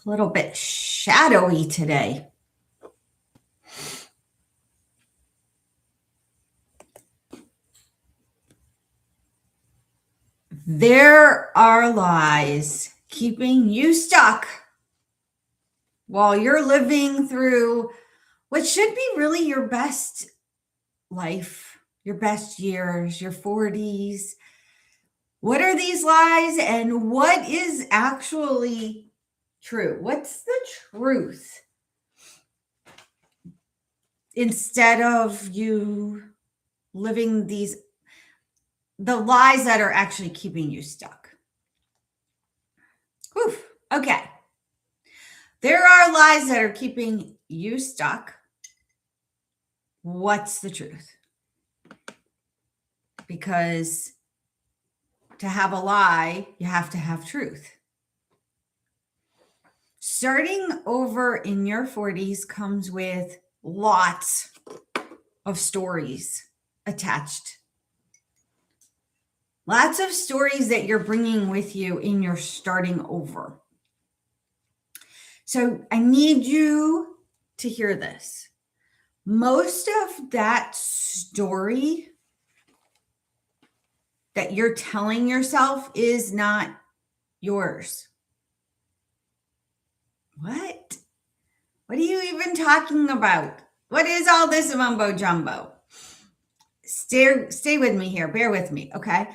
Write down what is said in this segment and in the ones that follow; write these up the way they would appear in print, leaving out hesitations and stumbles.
a little bit shadowy today. There are lies keeping you stuck while you're living through what should be really your best life, your best years, your 40s. What are these lies and what is actually true? What's the truth? Instead of you living the lies that are actually keeping you stuck. Whew. Okay. There are lies that are keeping you stuck. What's the truth? Because to have a lie, you have to have truth. Starting over in your 40s comes with lots of stories attached. Lots of stories that you're bringing with you in your starting over. So I need you to hear this. Most of that story that you're telling yourself is not yours. What? What are you even talking about? What is all this mumbo jumbo? Stay with me here. Bear with me, okay?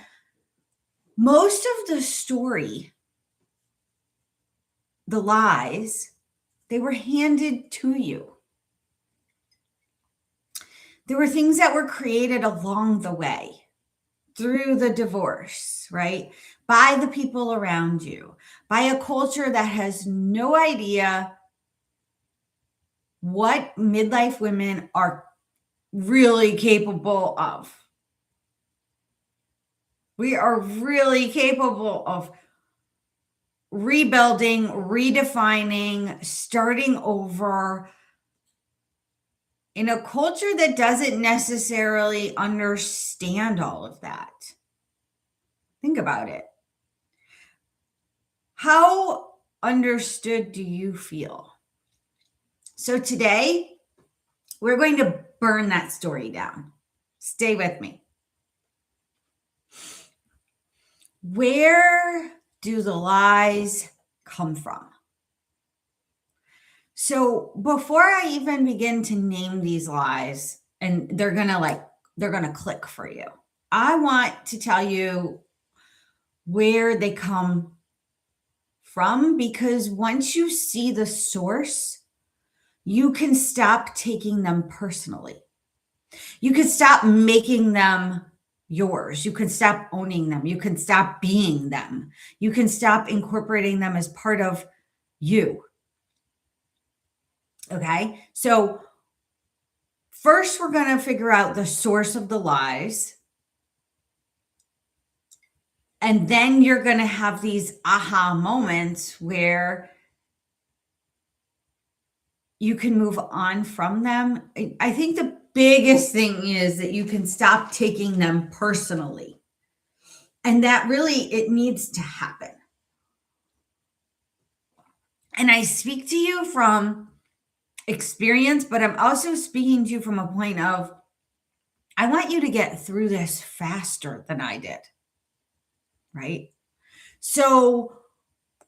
Most of the story, the lies, they were handed to you. There were things that were created along the way through the divorce, right? By the people around you, by a culture that has no idea what midlife women are really capable of. We are really capable of rebuilding, redefining, starting over in a culture that doesn't necessarily understand all of that. Think about it. How understood do you feel? So today, we're going to burn that story down. Stay with me. Where do the lies come from? So before I even begin to name these lies, and they're gonna click for you, I want to tell you where they come from, because once you see the source, you can stop taking them personally. You can stop making them yours. You can stop owning them. You can stop being them. You can stop incorporating them as part of you. Okay. So first, we're going to figure out the source of the lies. And then you're going to have these aha moments where you can move on from them. I think the biggest thing is that you can stop taking them personally. And that really, it needs to happen. And I speak to you from experience, but I'm also speaking to you from a point of, I want you to get through this faster than I did, right? So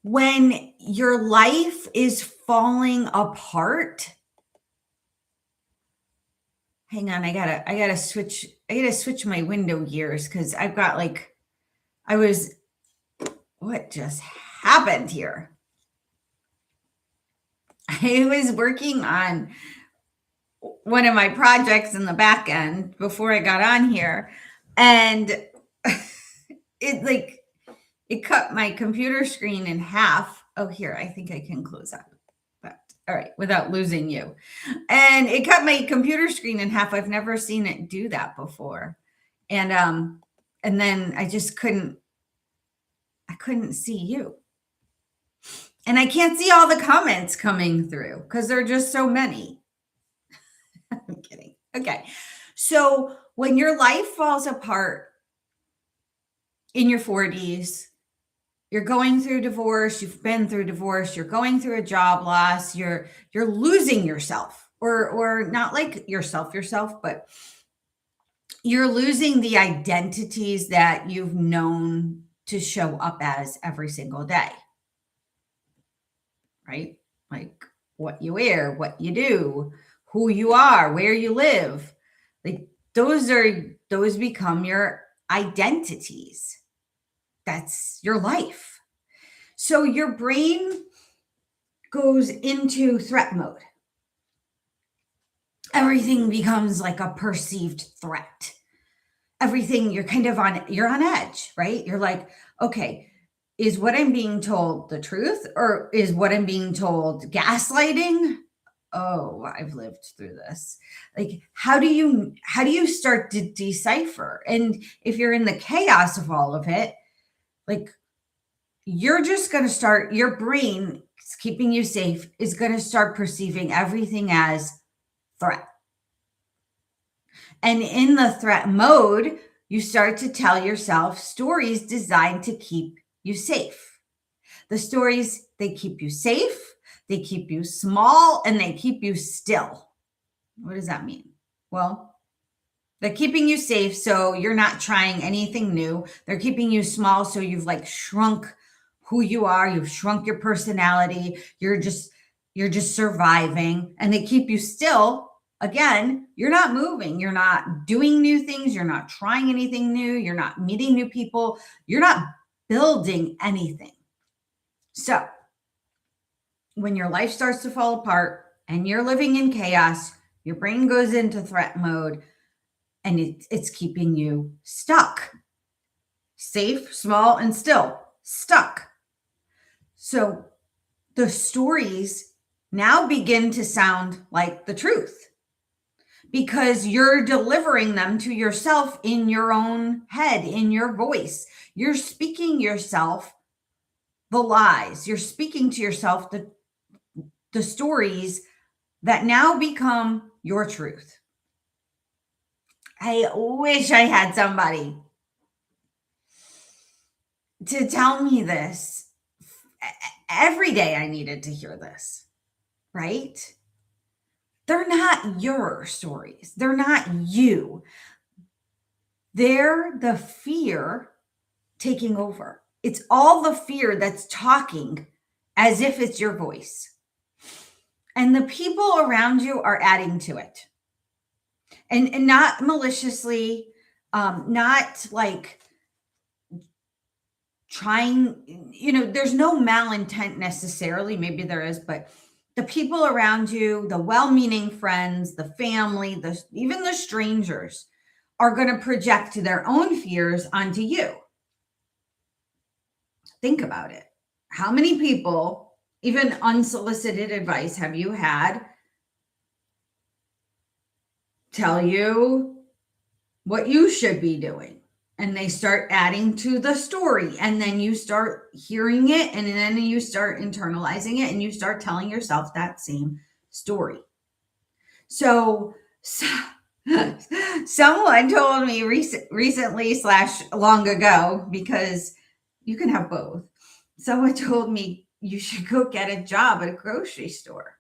when your life is falling apart, hang on, I gotta switch my window gears because I've got what just happened here? I was working on one of my projects in the back end before I got on here, and it cut my computer screen in half. Oh, here, I think I can close that. But all right, without losing you. And it cut my computer screen in half. I've never seen it do that before. And then I just couldn't see you. And I can't see all the comments coming through because there are just so many. I'm kidding. Okay. So when your life falls apart in your 40s, you're going through divorce, you've been through divorce, you're going through a job loss, you're losing yourself, or not like yourself, but you're losing the identities that you've known to show up as every single day, right? Like what you wear, what you do, who you are, where you live. Like those become your identities. That's your life. So your brain goes into threat mode. Everything becomes like a perceived threat. Everything you're on edge, right? You're like, okay, is what I'm being told the truth, or is what I'm being told gaslighting? Oh, I've lived through this. Like, how do you start to decipher? And if you're in the chaos of all of it, like, you're just going to start, your brain is keeping you safe, is going to start perceiving everything as threat. And in the threat mode, you start to tell yourself stories designed to keep you safe. The stories, they keep you safe, they keep you small, and they keep you still. What does that mean? Well, they're keeping you safe so you're not trying anything new. They're keeping you small so you've like shrunk who you are, you've shrunk your personality, you're just surviving, and they keep you still. Again, you're not moving, you're not doing new things, you're not trying anything new, you're not meeting new people, you're not building anything. So, when your life starts to fall apart and you're living in chaos, your brain goes into threat mode, and it's keeping you stuck. Safe, small, and still stuck. So the stories now begin to sound like the truth because you're delivering them to yourself in your own head, in your voice. You're speaking yourself the lies. You're speaking to yourself the stories that now become your truth. I wish I had somebody to tell me this. Every day I needed to hear this, right? They're not your stories. They're not you. They're the fear taking over. It's all the fear that's talking as if it's your voice. And the people around you are adding to it. And not maliciously, not like trying, there's no malintent necessarily. Maybe there is, but the people around you, the well-meaning friends, the family, even the strangers are going to project their own fears onto you. Think about it. How many people, even unsolicited advice, have you had tell you what you should be doing? And they start adding to the story, and then you start hearing it, and then you start internalizing it, and you start telling yourself that same story. So someone told me recently / long ago, because you can have both. Someone told me you should go get a job at a grocery store.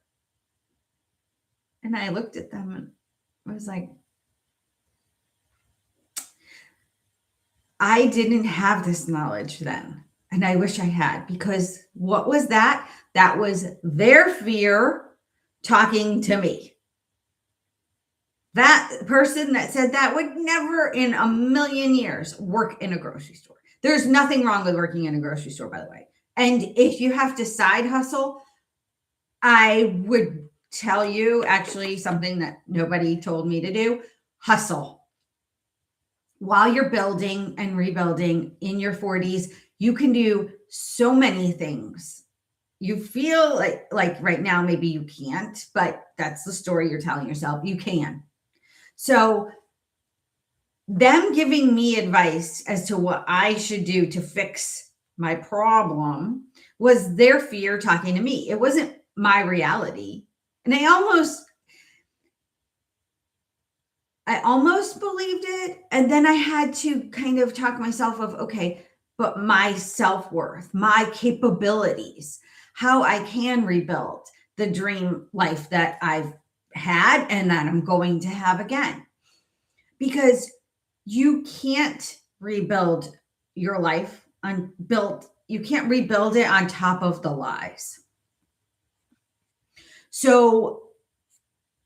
And I looked at them and I was like, I didn't have this knowledge then. And I wish I had, because what was that? That was their fear talking to me. That person that said that would never in a million years work in a grocery store. There's nothing wrong with working in a grocery store, by the way. And if you have to side hustle, I would tell you actually something that nobody told me to do: hustle. While you're building and rebuilding in your 40s, you can do so many things. You feel like right now, maybe you can't, but that's the story you're telling yourself. You can. So them giving me advice as to what I should do to fix my problem was their fear talking to me. It wasn't my reality. And I almost believed it. And then I had to kind of talk myself of, okay, but my self-worth, my capabilities, how I can rebuild the dream life that I've had and that I'm going to have again. Because you can't rebuild your life you can't rebuild it on top of the lies. So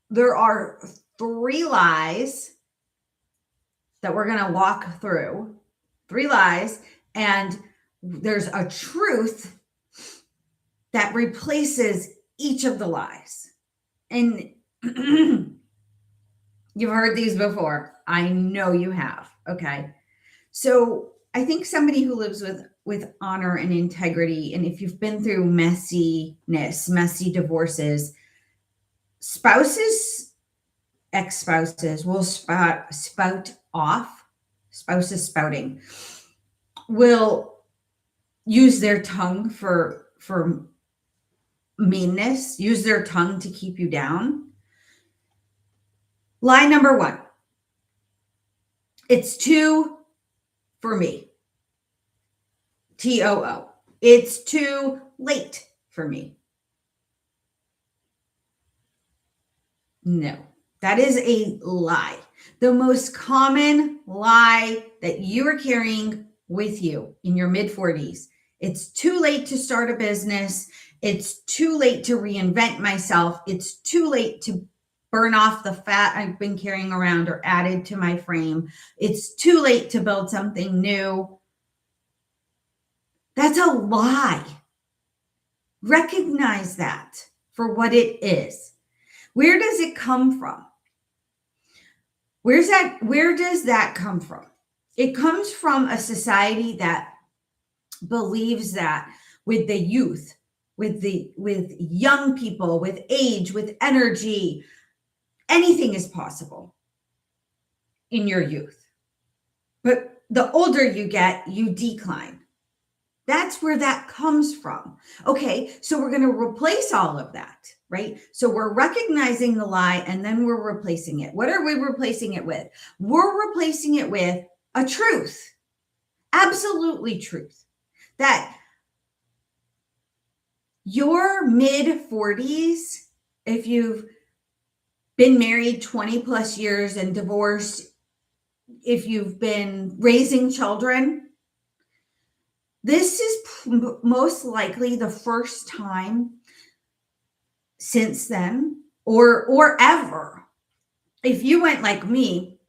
there are 3 lies that we're going to walk through. 3 lies, and there's a truth that replaces each of the lies. And you've heard these before. I know you have. Okay. So I think somebody who lives with honor and integrity, and if you've been through messiness, messy divorces, ex-spouses will spout off, spouses spouting, will use their tongue for meanness, use their tongue to keep you down. Lie number 1. It's too for me. TOO. It's too late for me. No, that is a lie. The most common lie that you are carrying with you in your mid-40s. It's too late to start a business. It's too late to reinvent myself. It's too late to burn off the fat I've been carrying around or added to my frame. It's too late to build something new. That's a lie. Recognize that for what it is. Where does it come from? Where does that come from? It comes from a society that believes that with the youth, with young people, with age, with energy, anything is possible in your youth. But the older you get, you decline. That's where that comes from. Okay, so we're going to replace all of that, right? So we're recognizing the lie and then we're replacing it. What are we replacing it with? We're replacing it with a truth, absolutely truth, that your mid-40s, if you've been married 20 plus years and divorced, if you've been raising children, this is most likely the first time since then or ever. If you went like me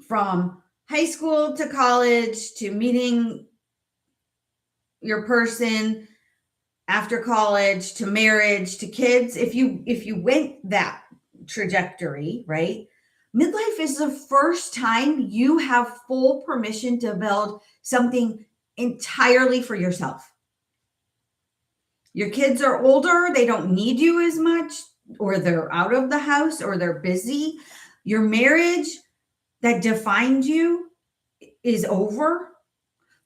from high school to college to meeting your person after college to marriage to kids, if you went that trajectory, right? Midlife is the first time you have full permission to build something entirely for yourself. Your kids are older, they don't need you as much, or they're out of the house, or they're busy. Your marriage that defined you is over.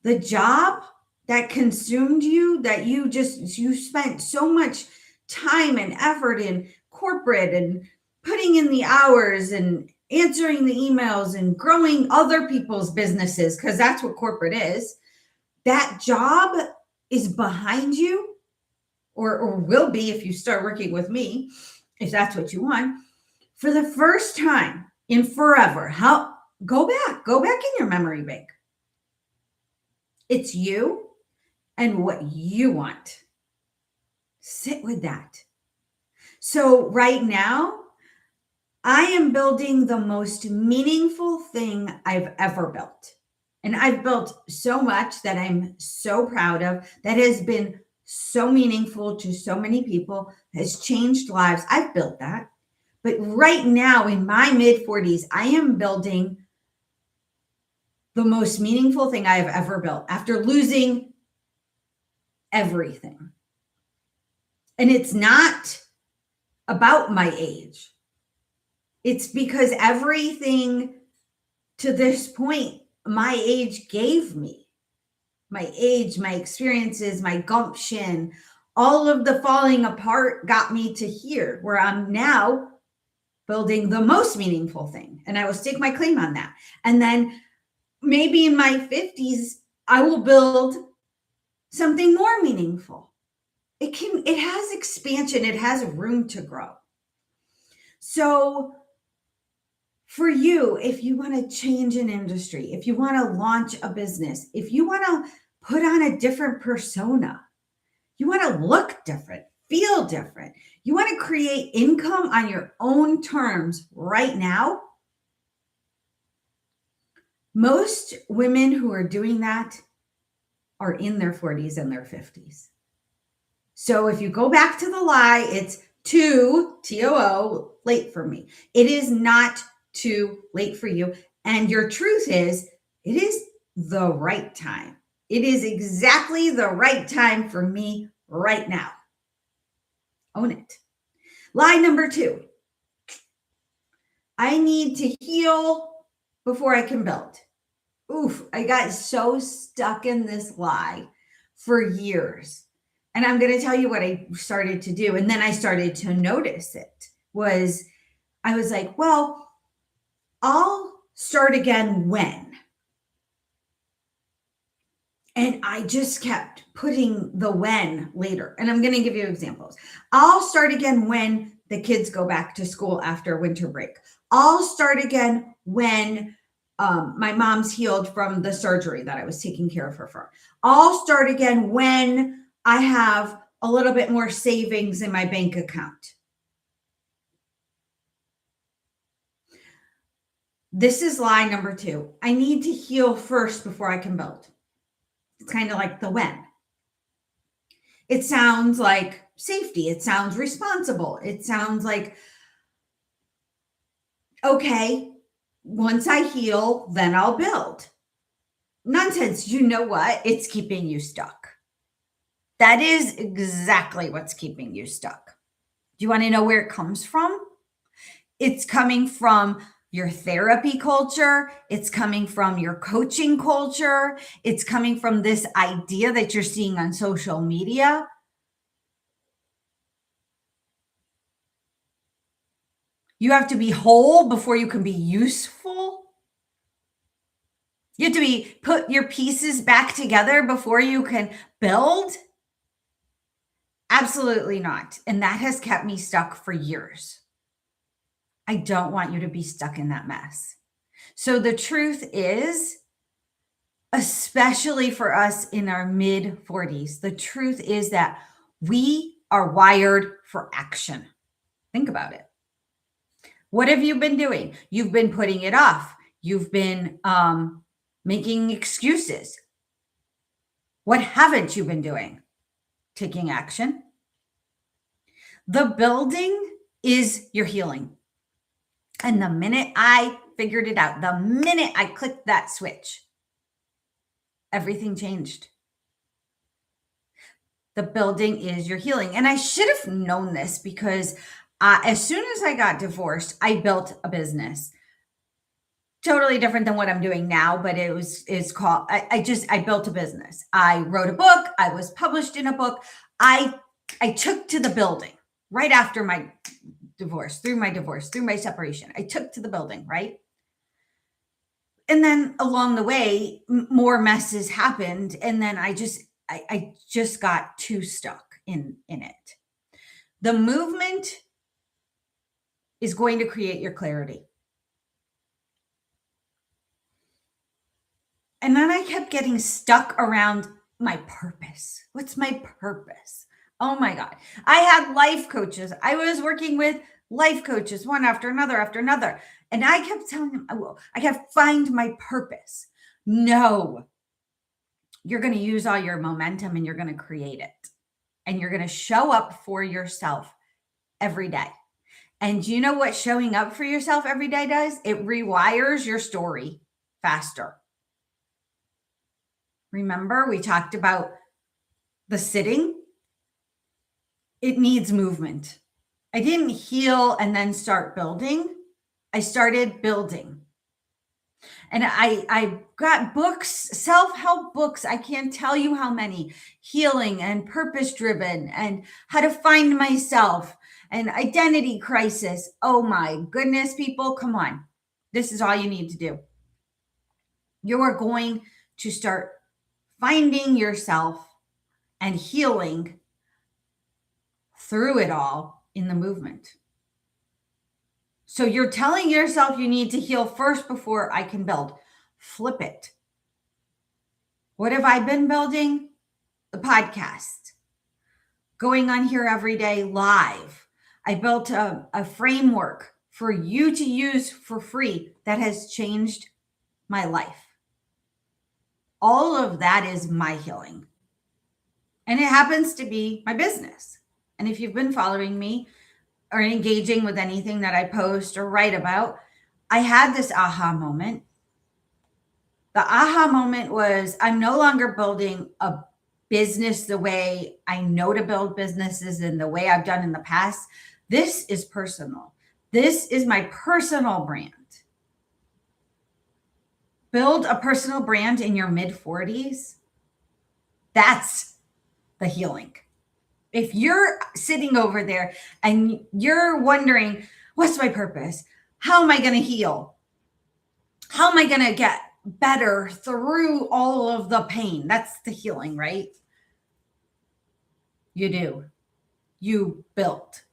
The job that consumed you, that you spent so much time and effort in corporate and putting in the hours and answering the emails and growing other people's businesses, because that's what corporate is. That job is behind you, or will be if you start working with me, if that's what you want, for the first time in forever. Go back in your memory bank. It's you and what you want. Sit with that. So right now, I am building the most meaningful thing I've ever built. And I've built so much that I'm so proud of, that has been so meaningful to so many people, has changed lives. I've built that. But right now in my mid-40s, I am building the most meaningful thing I have ever built after losing everything. And it's not about my age. It's because everything to this point, my age gave me. My age, my experiences, my gumption, all of the falling apart got me to here, where I'm now building the most meaningful thing. And I will stake my claim on that. And then maybe in my 50s, I will build something more meaningful. It has expansion, it has room to grow. So for you, if you want to change an industry, if you want to launch a business, if you want to put on a different persona, you want to look different, feel different, you want to create income on your own terms right now, most women who are doing that are in their 40s and their 50s. So if you go back to the lie, it's too, T-O-O, late for me. It is not too late for you. And your truth is, it is the right time. It is exactly the right time for me right now. Own it. Lie number 2. I need to heal before I can build. Oof, I got so stuck in this lie for years. And I'm going to tell you what I started to do. And then I started to notice it I was like, well, I'll start again when. And I just kept putting the when later. And I'm going to give you examples. I'll start again when the kids go back to school after winter break. I'll start again when my mom's healed from the surgery that I was taking care of her for. I'll start again when I have a little bit more savings in my bank account. This is lie number 2. I need to heal first before I can build. It's kind of like the when. It sounds like safety. It sounds responsible. It sounds like, okay, once I heal, then I'll build. Nonsense. You know what? It's keeping you stuck. That is exactly what's keeping you stuck. Do you want to know where it comes from? It's coming from your therapy culture. It's coming from your coaching culture. It's coming from this idea that you're seeing on social media. You have to be whole before you can be useful. You have to put your pieces back together before you can build. Absolutely not. And that has kept me stuck for years. I don't want you to be stuck in that mess. So the truth is, especially for us in our mid 40s, the truth is that we are wired for action. Think about it. What have you been doing? You've been putting it off. You've been making excuses. What haven't you been doing? Taking action. The building is your healing. And the minute I figured it out, the minute I clicked that switch, everything changed. The building is your healing. And I should have known this because as soon as I got divorced, I built a business. Totally different than what I'm doing now, but it's called, I built a business. I wrote a book. I was published in a book. I took to the building right after my divorce, through my separation. I took to the building, right? And then along the way, more messes happened. And then I just got too stuck in it. The movement is going to create your clarity. And then I kept getting stuck around my purpose. What's my purpose? Oh my God. I had life coaches. I was working with life coaches, one after another. And I kept telling them, I kept find my purpose. No, you're going to use all your momentum and you're going to create it. And you're going to show up for yourself every day. And do you know what showing up for yourself every day does? It rewires your story faster. Remember, we talked about the sitting. It needs movement. I didn't heal and then start building. I started building. And I got books, self-help books. I can't tell you how many. Healing and purpose-driven and how to find myself and identity crisis. Oh my goodness, people, come on. This is all you need to do. You are going to start finding yourself and healing through it all in the movement. So you're telling yourself you need to heal first before I can build. Flip it. What have I been building? The podcast. Going on here every day live. I built a framework for you to use for free that has changed my life. All of that is my healing. And it happens to be my business. And if you've been following me or engaging with anything that I post or write about, I had this aha moment. The aha moment was I'm no longer building a business the way I know to build businesses and the way I've done in the past. This is personal. This is my personal brand. Build a personal brand in your mid-40s. That's the healing. If you're sitting over there and you're wondering, what's my purpose? How am I going to heal? How am I going to get better through all of the pain? That's the healing, right? You do. You built.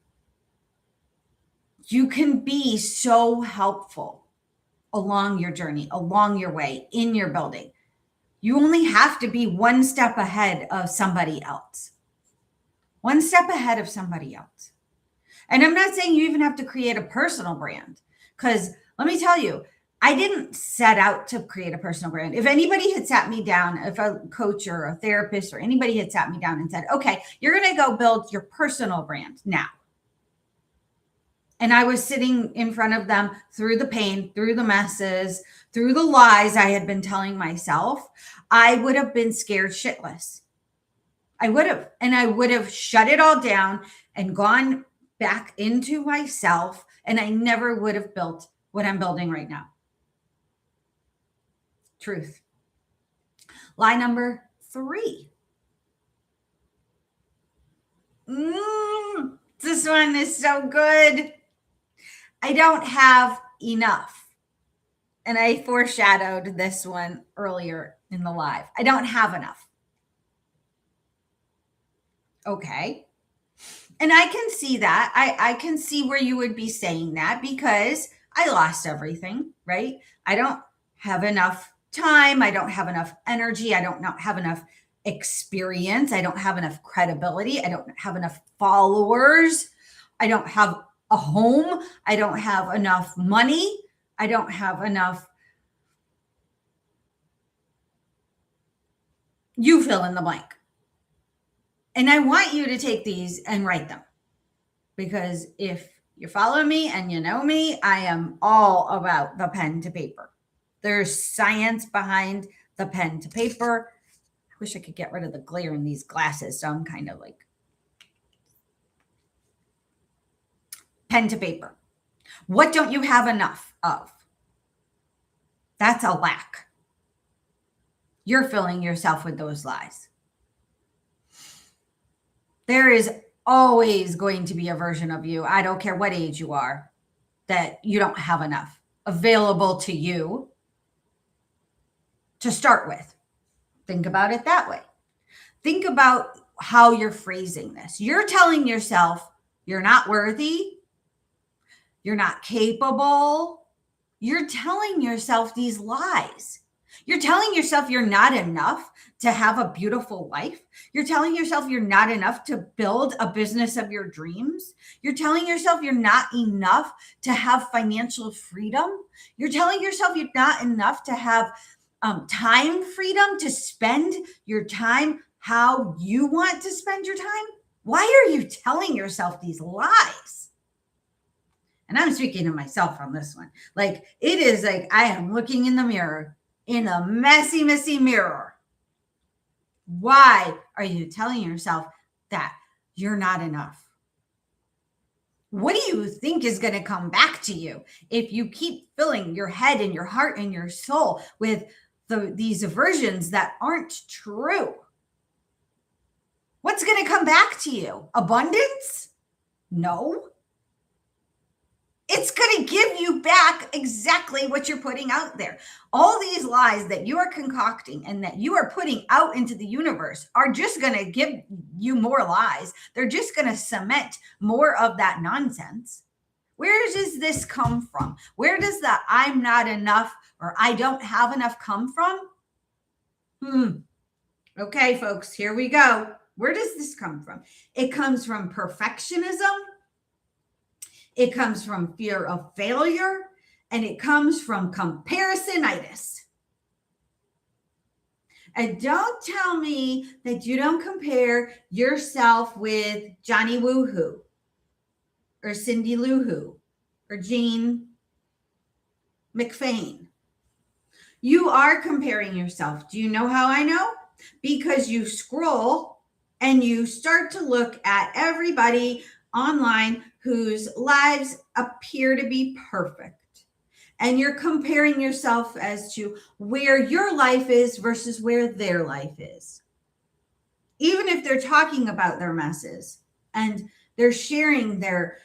You can be so helpful along your journey, along your way, in your building. You only have to be one step ahead of somebody else. One step ahead of somebody else. And I'm not saying you even have to create a personal brand, because let me tell you, I didn't set out to create a personal brand. If anybody had sat me down, if a coach or a therapist or anybody had sat me down and said, okay, you're going to go build your personal brand now. And I was sitting in front of them through the pain, through the messes, through the lies I had been telling myself, I would have been scared shitless. I would have. And I would have shut it all down and gone back into myself. And I never would have built what I'm building right now. Truth. Lie number 3. This one is so good. I don't have enough. And I foreshadowed this one earlier in the live. I don't have enough. Okay. And I can see that. I can see where you would be saying that because I lost everything, right? I don't have enough time. I don't have enough energy. I don't have enough experience. I don't have enough credibility. I don't have enough followers. I don't have a home. I don't have enough money. I don't have enough. You fill in the blank. And I want you to take these and write them, because if you're following me and you know me, I am all about the pen to paper. There's science behind the pen to paper. I wish I could get rid of the glare in these glasses. So I'm kind of like pen to paper. What don't you have enough of? That's a lack. You're filling yourself with those lies. There is always going to be a version of you, I don't care what age you are, that you don't have enough available to you to start with. Think about it that way. Think about how you're phrasing this. You're telling yourself you're not worthy, you're not capable. You're telling yourself these lies. You're telling yourself you're not enough to have a beautiful life. You're telling yourself you're not enough to build a business of your dreams. You're telling yourself you're not enough to have financial freedom. You're telling yourself you're not enough to have time freedom, to spend your time how you want to spend your time. Why are you telling yourself these lies? And I'm speaking to myself on this one. Like, it is like I am looking in the mirror, in a messy, messy mirror. Why are you telling yourself that you're not enough? What do you think is going to come back to you if you keep filling your head and your heart and your soul with these versions that aren't true? What's going to come back to you? Abundance? No. it's going to give you back exactly what you're putting out there. All these lies that you are concocting and that you are putting out into the universe are just going to give you more lies. They're just going to cement more of that nonsense. Where does this come from? Where does the I'm not enough or I don't have enough come from? Okay, folks, here we go. Where does this come from? It comes from perfectionism. It comes from fear of failure, and it comes from comparisonitis. And don't tell me that you don't compare yourself with Johnny Woohoo or Cindy Lou Who or Jean McFain. You are comparing yourself. Do you know how I know? Because you scroll and you start to look at everybody online whose lives appear to be perfect. And you're comparing yourself as to where your life is versus where their life is. Even if they're talking about their messes and they're sharing their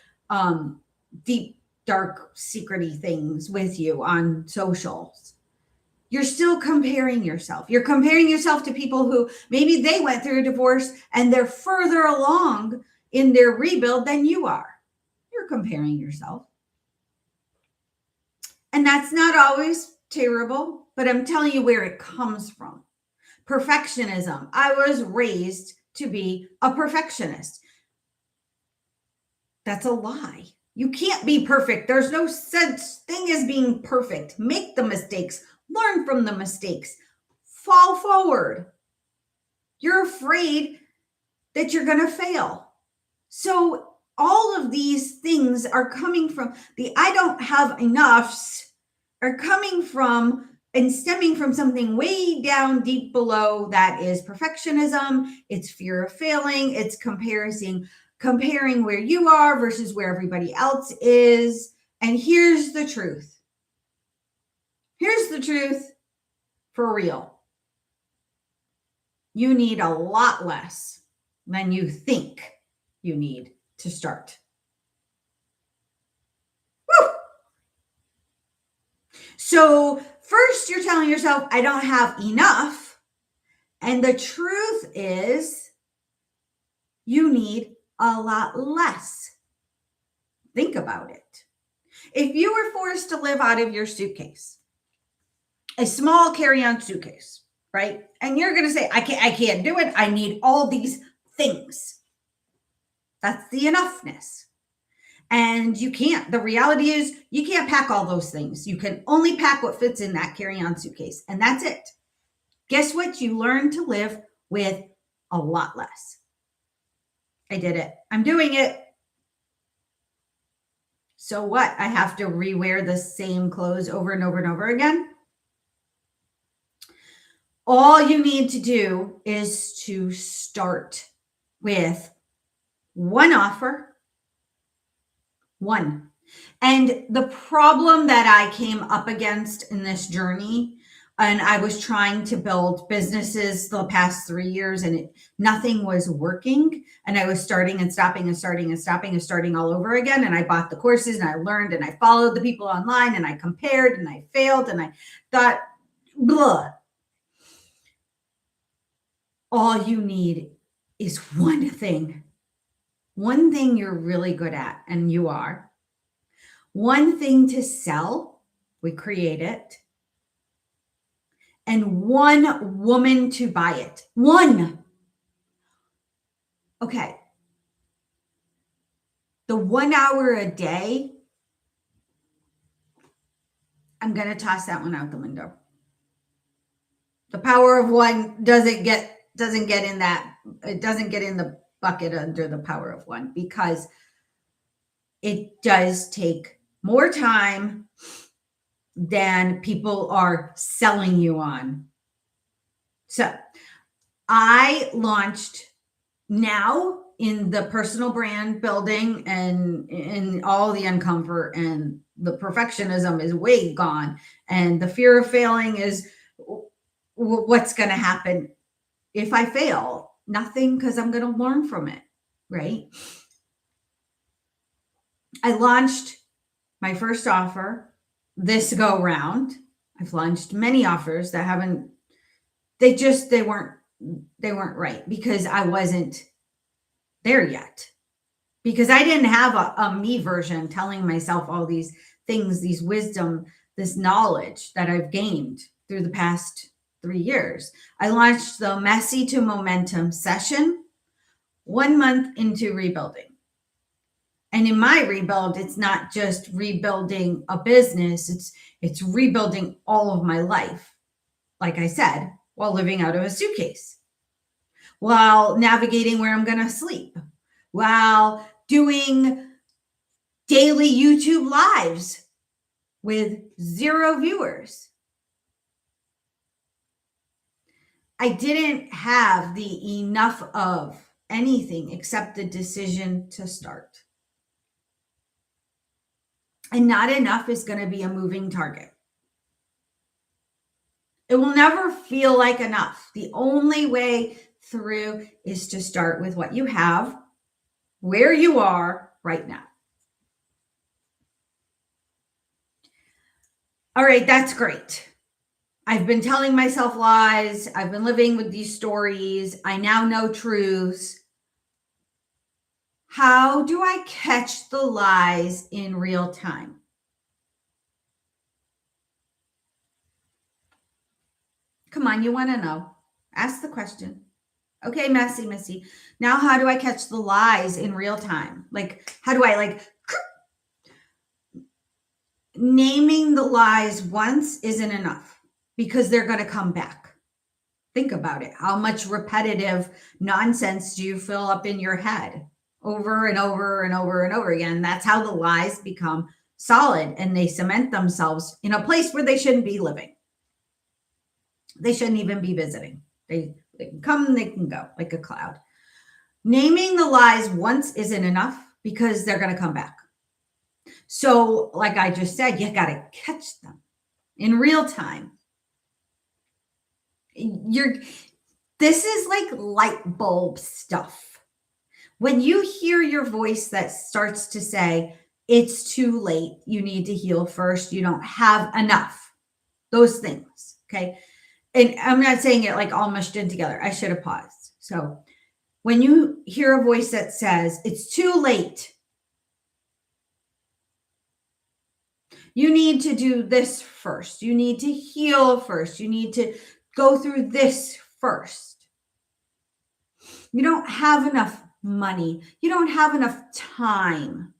deep, dark, secrety things with you on socials, you're still comparing yourself. You're comparing yourself to people who maybe they went through a divorce and they're further along in their rebuild than you are. You're comparing yourself. And that's not always terrible, but I'm telling you where it comes from. Perfectionism. I was raised to be a perfectionist. That's a lie. You can't be perfect. There's no such thing as being perfect. Make the mistakes. Learn from the mistakes. Fall forward. You're afraid that you're going to fail. So all of these things are coming from the I don't have enoughs are coming from and stemming from something way down deep below that is perfectionism. It's fear of failing. It's comparing where you are versus where everybody else is. And here's the truth. Here's the truth for real. You need a lot less than you think you need to start. Woo! So first you're telling yourself, I don't have enough. And the truth is you need a lot less. Think about it. If you were forced to live out of your suitcase, a small carry-on suitcase, right? And you're going to say, I can't do it. I need all these things. That's the enoughness. And you can't. The reality is you can't pack all those things. You can only pack what fits in that carry-on suitcase. And that's it. Guess what? You learn to live with a lot less. I did it. I'm doing it. So what? I have to rewear the same clothes over and over and over again? All you need to do is to start with one offer. One. And the problem that I came up against in this journey, and I was trying to build businesses the past 3 years and nothing was working. And I was starting and stopping and starting and stopping and starting all over again. And I bought the courses and I learned and I followed the people online and I compared and I failed and I thought, blah. All you need is one thing you're really good at, and you are. One thing to sell, we create it. And one woman to buy it. One. Okay. The 1 hour a day, I'm going to toss that one out the window. The power of one doesn't get in that, it doesn't get in the bucket under the power of one, because it does take more time than people are selling you on. So I launched now in the personal brand building and in all the uncomfort, and the perfectionism is way gone. And the fear of failing is what's going to happen if I fail? Nothing, because I'm going to learn from it, right? I launched my first offer this go round. I've launched many offers that haven't, they weren't right because I wasn't there yet. Because I didn't have a me version telling myself all these things, these wisdom, this knowledge that I've gained through the past 3 years. I launched the Messy to Momentum session 1 month into rebuilding. And in my rebuild, it's not just rebuilding a business, it's rebuilding all of my life. Like I said, while living out of a suitcase, while navigating where I'm going to sleep, while doing daily YouTube lives with 0 viewers. I didn't have the enough of anything except the decision to start. And not enough is going to be a moving target. It will never feel like enough. The only way through is to start with what you have, where you are right now. All right, that's great. I've been telling myself lies. I've been living with these stories. I now know truths. How do I catch the lies in real time? Come on, you want to know. Ask the question. Okay, Missy. Now, how do I catch the lies in real time? Like, how do I naming the lies once isn't enough because they're going to come back. Think about it. How much repetitive nonsense do you fill up in your head over and over and over and over again? That's how the lies become solid and they cement themselves in a place where they shouldn't be living. They shouldn't even be visiting. They can come, they can go like a cloud. Naming the lies once isn't enough because they're going to come back. So, like I just said, you got to catch them in real time. This is like light bulb stuff. When you hear your voice that starts to say, it's too late, you need to heal first, you don't have enough, those things, okay? And I'm not saying it like all mushed in together. I should have paused. So when you hear a voice that says, it's too late, you need to do this first. You need to heal first. You need to go through this first. You don't have enough money. You don't have enough time.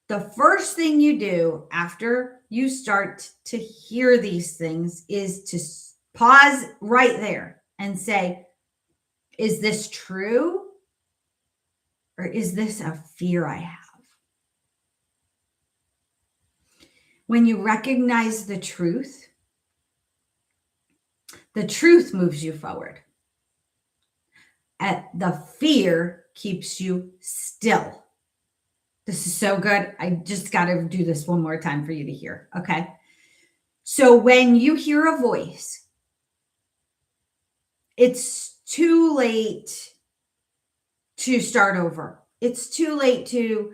The first thing you do after you start to hear these things is to pause right there and say, is this true? Or is this a fear I have? When you recognize the truth moves you forward. The fear keeps you still. This is so good. I just got to do this one more time for you to hear. Okay. So when you hear a voice, it's too late to start over. It's too late to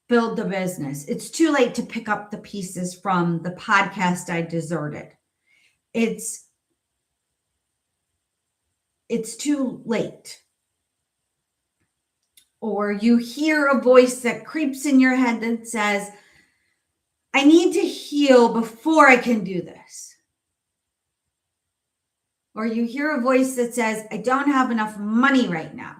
build the business. It's too late to pick up the pieces from the podcast I deserted. It's too late. Or you hear a voice that creeps in your head that says, I need to heal before I can do this. Or you hear a voice that says, I don't have enough money right now.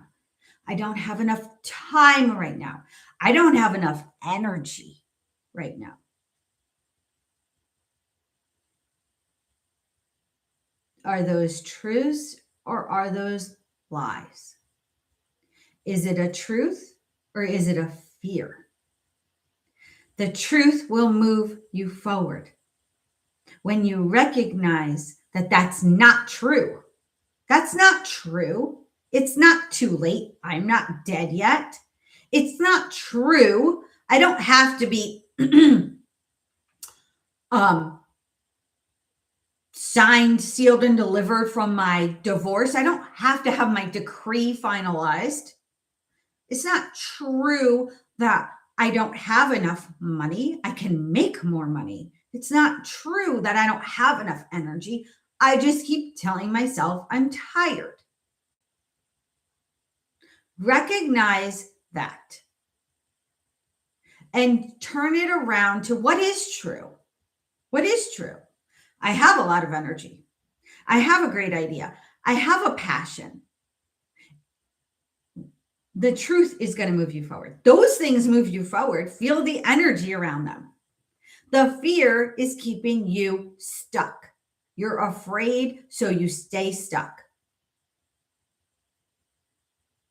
I don't have enough time right now. I don't have enough energy right now. Are those truths or are those lies? Is it a truth or is it a fear? The truth will move you forward. When you recognize that that's not true. That's not true. It's not too late. I'm not dead yet. It's not true. I don't have to be signed, sealed, and delivered from my divorce. I don't have to have my decree finalized. It's not true that I don't have enough money. I can make more money. It's not true that I don't have enough energy. I just keep telling myself I'm tired. Recognize that and turn it around to what is true. What is true? I have a lot of energy. I have a great idea. I have a passion. The truth is going to move you forward. Those things move you forward. Feel the energy around them. The fear is keeping you stuck. You're afraid, so you stay stuck.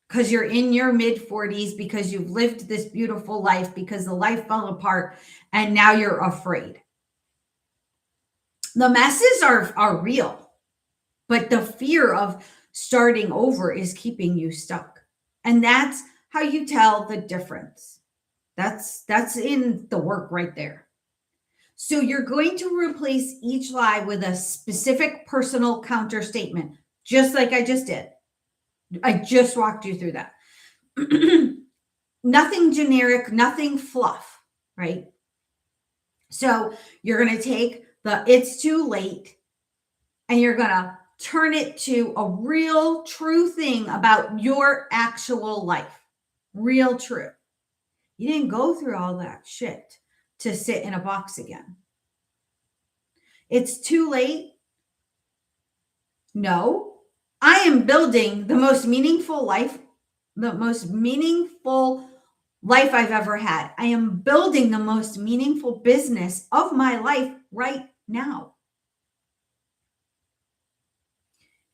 Because you're in your mid 40s, because you've lived this beautiful life, because the life fell apart, and now you're afraid. The messes are real, but the fear of starting over is keeping you stuck. And that's how you tell the difference. That's in the work right there. So you're going to replace each lie with a specific personal counter statement, just like I just did. I just walked you through that. Nothing generic, nothing fluff, right? So you're going to take the it's too late and you're going to turn it to a real true thing about your actual life. Real true. You didn't go through all that shit to sit in a box again. It's too late. No, I am building the most meaningful life I've ever had. I am building the most meaningful business of my life right now.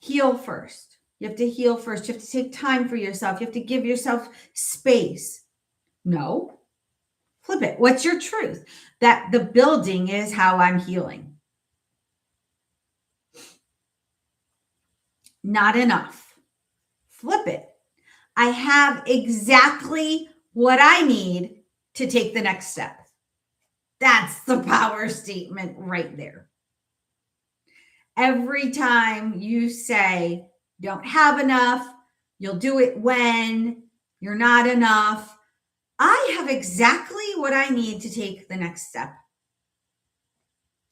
Heal first. You have to heal first. You have to take time for yourself. You have to give yourself space. No, flip it. What's your truth? That the building is how I'm healing. Not enough. Flip it. I have exactly what I need to take the next step. That's the power statement right there. Every time you say, don't have enough, you'll do it when, you're not enough, I have exactly what I need to take the next step.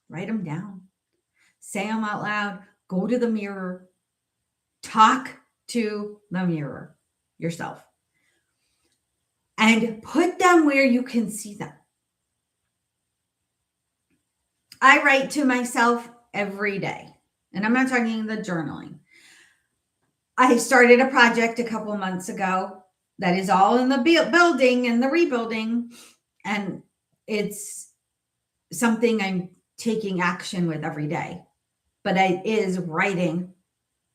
Write them down. Say them out loud. Go to the mirror. Talk to the mirror yourself. And put them where you can see them. I write to myself every day. And I'm not talking the journaling. I started a project a couple of months ago that is all in the building and the rebuilding. And it's something I'm taking action with every day. But it is writing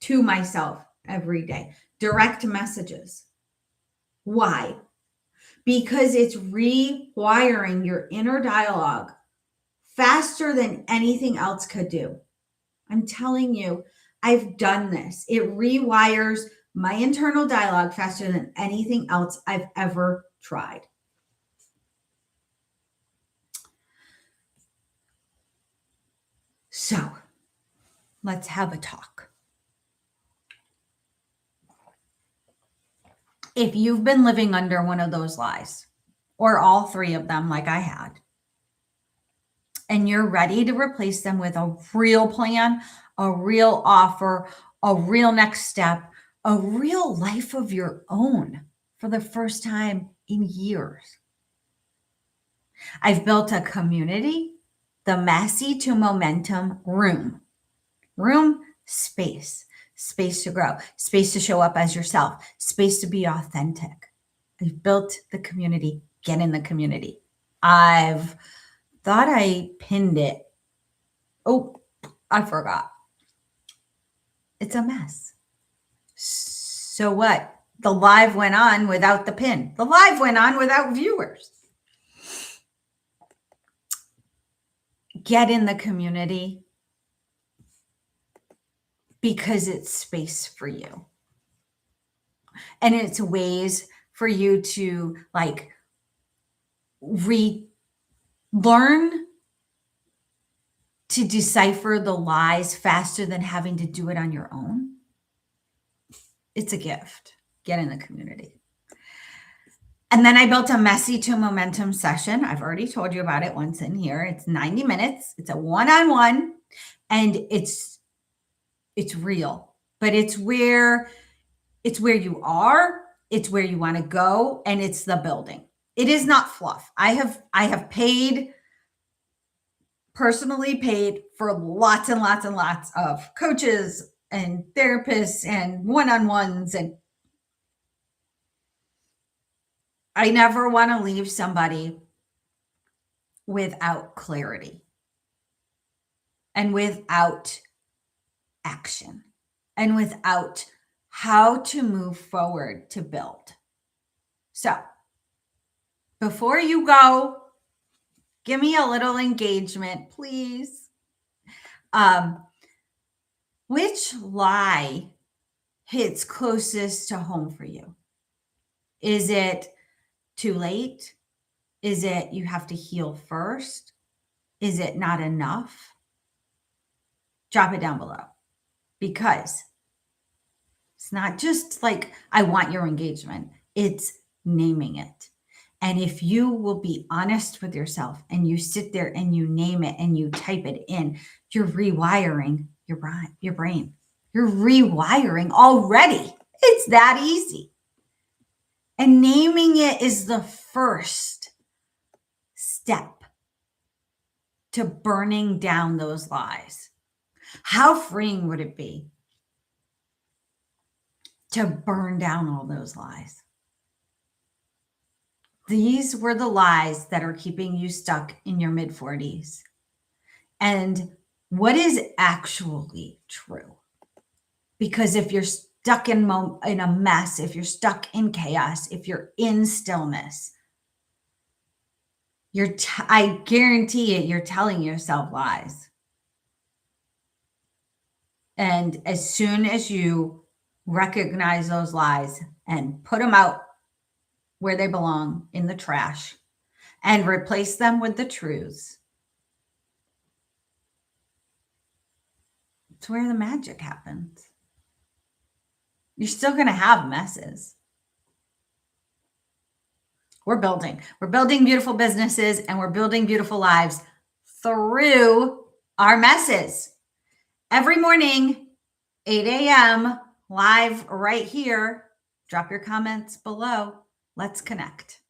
to myself every day. Direct messages. Why? Because it's rewiring your inner dialogue faster than anything else could do. I'm telling you, I've done this. It rewires my internal dialogue faster than anything else I've ever tried. So, let's have a talk. If you've been living under one of those lies, or all three of them like I had, and you're ready to replace them with a real plan, a real offer, a real next step, a real life of your own for the first time in years. I've built a community, the Messie to momentum room. Room, space to grow, space to show up as yourself, space to be authentic. I've built the community. Get in the community. I've thought I pinned it. Oh, I forgot. It's a mess. So what? The live went on without the pin. The live went on without viewers. Get in the community because it's space for you. And it's ways for you to relearn to decipher the lies faster than having to do it on your own. It's a gift. Get in the community. And then I built a Messy to Momentum session. I've already told you about it once in here. It's 90 minutes. It's a one-on-one, and it's real, but it's where you are, it's where you want to go, and it's the building. It is not fluff. I have personally paid for lots and lots and lots of coaches and therapists and one-on-ones, and I never want to leave somebody without clarity and without action and without how to move forward to build. So before you go, give me a little engagement, please. Which lie hits closest to home for you? Is it too late? Is it you have to heal first? Is it not enough? Drop it down below, because it's not just like, I want your engagement. It's naming it. And if you will be honest with yourself and you sit there and you name it and you type it in, you're rewiring your brain. You're rewiring already. It's that easy. And naming it is the first step to burning down those lies. How freeing would it be to burn down all those lies? These were the lies that are keeping you stuck in your mid-40s. And what is actually true? Because if you're stuck in a mess, if you're stuck in chaos, if you're in stillness, I guarantee it, you're telling yourself lies. And as soon as you recognize those lies and put them out where they belong, in the trash, and replace them with the truths, it's where the magic happens. You're still going to have messes. We're building beautiful businesses, and we're building beautiful lives through our messes. Every morning, 8 a.m., live right here. Drop your comments below. Let's connect.